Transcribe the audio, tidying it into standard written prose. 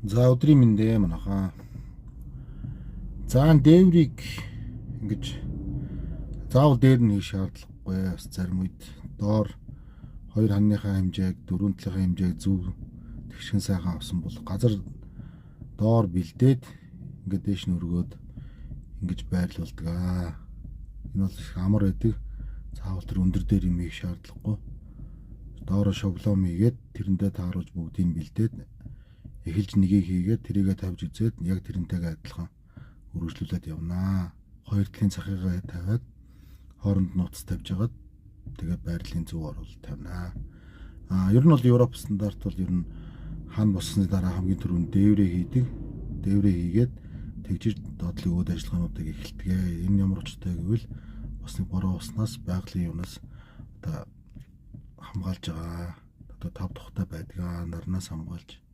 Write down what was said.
За өдрийн мэндэ манайхаа. За дээврийг ингэж заавал дээр нь хийх шаардлагагүй. Бас зарим үед доор хоёр ханныхаа хэмжээг, дөрвөн талынхаа хэмжээг зөв тэгшин сайхан авсан бол газар доор бэлдээд ингээд дээш нь өргөөд ингэж байрлуулдаг. Энэ бол их амар байдаг. Заавал тэр өндөр дээр юм хийх шаардлагагүй. Доороо шоглоом хийгээд тэрэндээ тааруулж бүгдийг бэлдээд эхэлж нэгийг хийгээд тэрийгэ тавьж үзээд яг тэрнтэйгээ адилхан үргэлжлүүлээд явнаа. Хоёр талын цахигаа тавиад хооронд нууц тавьж агаад тэгээд байрлалын зөв оруулалт тавина. Ер нь бол Европ стандарт бол ер нь хан боссны дараа хамгийн түрүүнд дээврээ хийдэг. Дээврээ хийгээд тэгжиж доотлын өөд ажиллагаануудыг эхэлдэг. Энэ ямар учиртай гэвэл босны бороо уснаас байгалийн юунаас одоо хамгаалж байгаа. Одоо тав тухтай байдаг. Нарнаас хамгаалж